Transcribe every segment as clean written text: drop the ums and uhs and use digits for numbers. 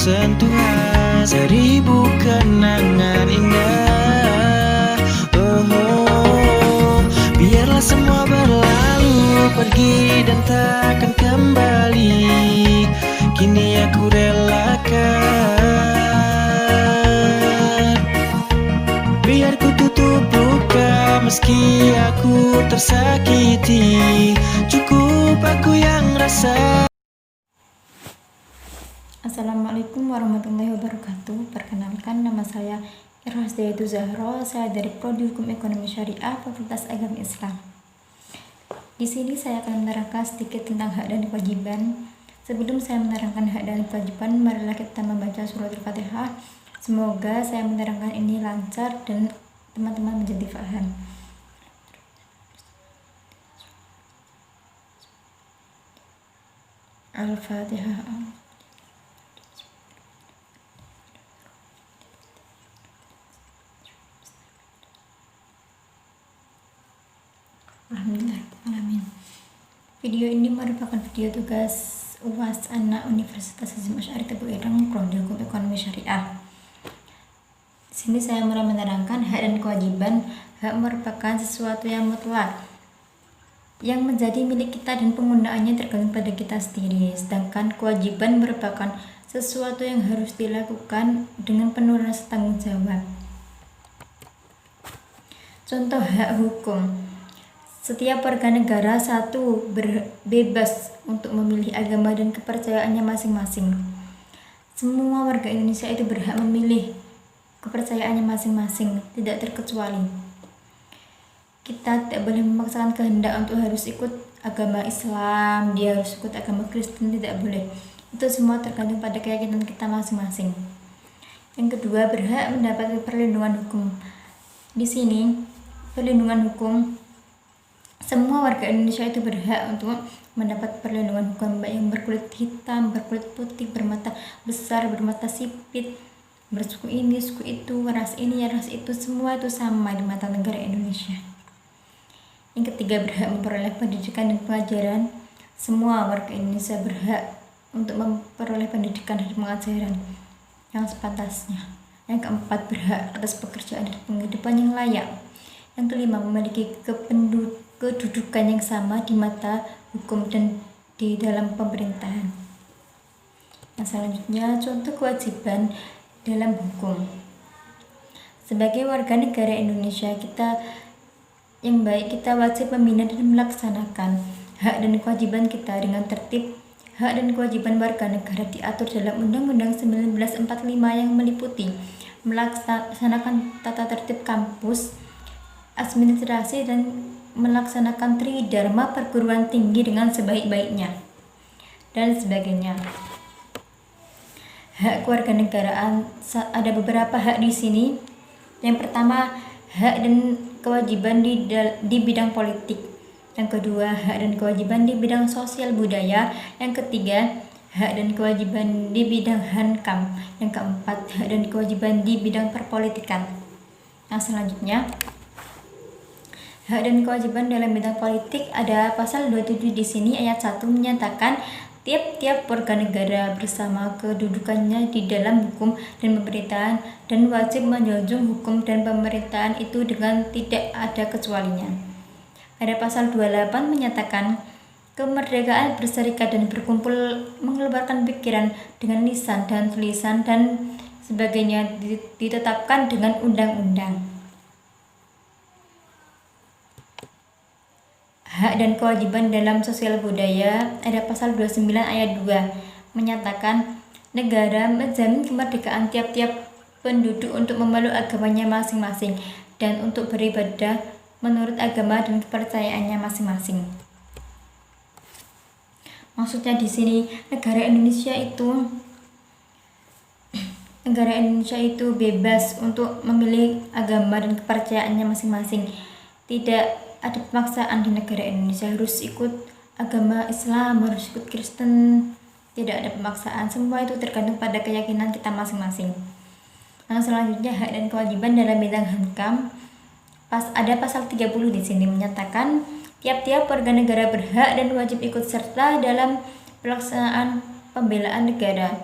sentuhan, seribu kenangan indah. Biarlah semua berlalu, pergi dan takkan kembali. Kini aku relakan, biar ku tutup luka meski aku tersakiti. Cukup aku yang rasa. Assalamualaikum warahmatullahi wabarakatuh. Perkenalkan, nama saya Irhasdayatu Zahro. Saya dari Prodi Hukum Ekonomi Syariah Fakultas Agama Islam. Di sini saya akan menerangkan sedikit tentang hak dan kewajiban. Sebelum saya menerangkan hak dan kewajiban, marilah kita membaca surat Al-Fatihah. Semoga saya menerangkan ini lancar dan teman-teman menjadi paham. Al-Fatihah. Alhamdulillahirrahmanirrahim. Video ini merupakan video tugas UAS anak Universitas Hasyim Asy'ari Tebu Ireng, Prodi Hukum Ekonomi Syariah. Di sini saya mulai menerangkan hak dan kewajiban. Hak merupakan sesuatu yang mutlak yang menjadi milik kita dan penggunaannya tergantung pada kita sendiri. Sedangkan kewajiban merupakan sesuatu yang harus dilakukan dengan penuh rasa tanggung jawab. Contoh hak hukum. Setiap warga negara satu bebas untuk memilih agama dan kepercayaannya masing-masing. Semua warga Indonesia itu berhak memilih kepercayaannya masing-masing, tidak terkecuali. Kita tidak boleh memaksakan kehendak untuk harus ikut agama Islam, dia harus ikut agama Kristen, tidak boleh. Itu semua tergantung pada keyakinan kita masing-masing. Yang kedua, berhak mendapatkan perlindungan hukum. Di sini, perlindungan hukum, semua warga Indonesia itu berhak untuk mendapat perlindungan hukum, baik yang berkulit hitam, berkulit putih, bermata besar, bermata sipit, bersuku ini, suku itu, ras ini, ras itu, semua itu sama di mata negara Indonesia. Yang ketiga, berhak memperoleh pendidikan dan pengajaran. Semua warga Indonesia berhak untuk memperoleh pendidikan dan pengajaran yang sepantasnya. Yang keempat, berhak atas pekerjaan dan penghidupan yang layak. Yang kelima, memiliki kedudukan yang sama di mata hukum dan di dalam pemerintahan. Yang selanjutnya, contoh kewajiban dalam hukum. Sebagai warga negara Indonesia, kita yang baik, kita wajib membina dan melaksanakan hak dan kewajiban kita dengan tertib. Hak dan kewajiban warga negara diatur dalam Undang-Undang 1945 yang meliputi melaksanakan tata tertib kampus, administrasi, dan melaksanakan tridharma perguruan tinggi dengan sebaik-baiknya, dan sebagainya. Hak kewarganegaraan, ada beberapa hak di sini. Yang pertama, hak dan kewajiban di bidang politik. Yang kedua, hak dan kewajiban di bidang sosial budaya. Yang ketiga, hak dan kewajiban di bidang hankam. Yang keempat, hak dan kewajiban di bidang perpolitikan. Yang selanjutnya, hak dan kewajiban dalam bidang politik, ada pasal 27 di sini ayat 1 menyatakan tiap-tiap warga negara bersama kedudukannya di dalam hukum dan pemerintahan dan wajib menjunjung hukum dan pemerintahan itu dengan tidak ada kecualinya. Ada pasal 28 menyatakan kemerdekaan berserikat dan berkumpul, mengeluarkan pikiran dengan lisan dan tulisan dan sebagainya ditetapkan dengan undang-undang. Hak dan kewajiban dalam sosial budaya, ada pasal 29 ayat 2 menyatakan negara menjamin kemerdekaan tiap-tiap penduduk untuk memeluk agamanya masing-masing dan untuk beribadah menurut agama dan kepercayaannya masing-masing. Maksudnya di sini negara Indonesia itu bebas untuk memilih agama dan kepercayaannya masing-masing. Tidak ada pemaksaan di negara Indonesia harus ikut agama Islam, harus ikut Kristen. Tidak ada pemaksaan, semua itu tergantung pada keyakinan kita masing-masing. Yang selanjutnya, hak dan kewajiban dalam bidang hankam. Ada pasal 30 di sini menyatakan tiap-tiap warga negara berhak dan wajib ikut serta dalam pelaksanaan pembelaan negara.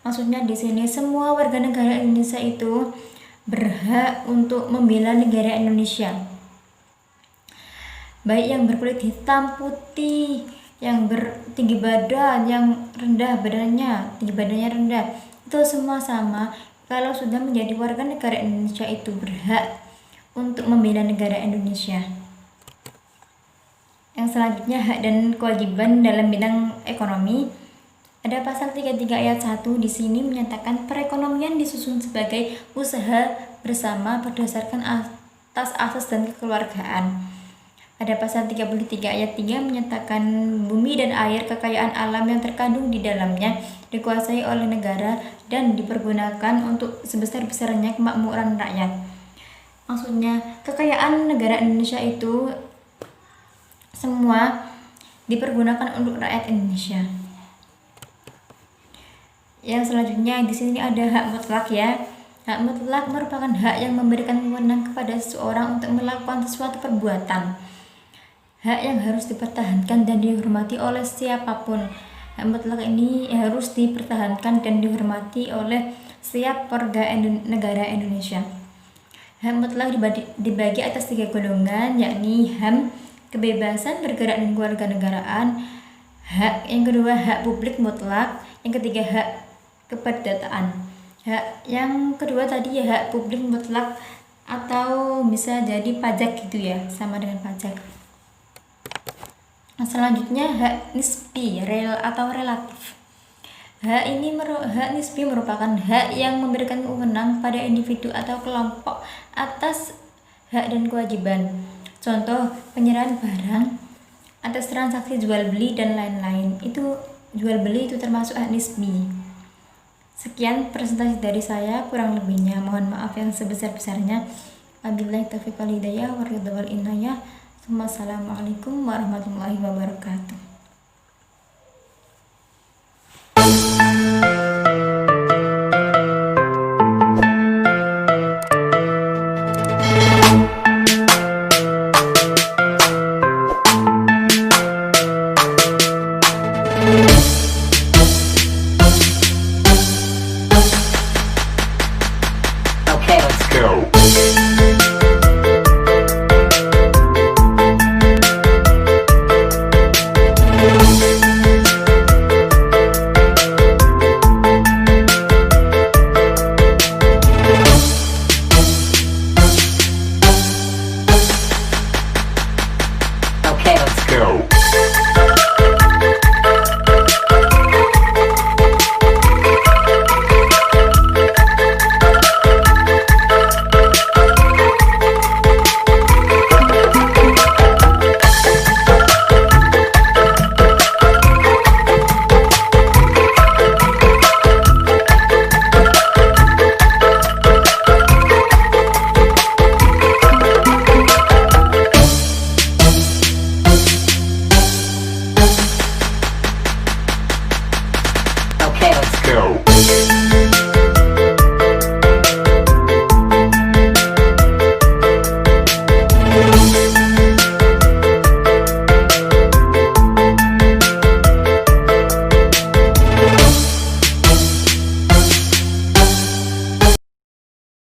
Maksudnya di sini semua warga negara Indonesia itu berhak untuk membela negara Indonesia. Baik yang berkulit hitam, putih, yang bertinggi badan, yang rendah badannya, tinggi badannya rendah, itu semua sama. Kalau sudah menjadi warga negara Indonesia itu berhak untuk membela negara Indonesia. Yang selanjutnya hak dan kewajiban dalam bidang ekonomi. Ada pasal 33 ayat 1 di sini menyatakan perekonomian disusun sebagai usaha bersama berdasarkan atas asas dan kekeluargaan. Ada pasal 33 ayat 3 menyatakan bumi dan air kekayaan alam yang terkandung di dalamnya dikuasai oleh negara dan dipergunakan untuk sebesar-besarnya kemakmuran rakyat. Maksudnya kekayaan negara Indonesia itu semua dipergunakan untuk rakyat Indonesia. Yang selanjutnya di sini ada hak mutlak ya. Hak mutlak merupakan hak yang memberikan wewenang kepada seseorang untuk melakukan suatu perbuatan. Hak yang harus dipertahankan dan dihormati oleh siapapun. Hak mutlak ini harus dipertahankan dan dihormati oleh setiap warga negara Indonesia. Hak mutlak dibagi atas 3 golongan, yakni HAM, kebebasan bergerak dan kewarganegaraan. Hak yang kedua hak publik mutlak, yang ketiga hak keperdataan. Hak yang kedua tadi ya hak publik mutlak atau bisa jadi pajak gitu ya, sama dengan pajak. Nah, selanjutnya hak nisbi atau relatif. Hak nisbi merupakan hak yang memberikan wewenang pada individu atau kelompok atas hak dan kewajiban. Contoh penyerahan barang atas transaksi jual beli dan lain-lain. Itu jual beli itu termasuk hak nisbi. Sekian presentasi dari saya, kurang lebihnya mohon maaf yang sebesar-besarnya. Wabillahi taufiq wal hidayah wa ridha wal inayah. Wassalamualaikum warahmatullahi wabarakatuh. Okay, let's go. Okay, let's go. Okay, let's go.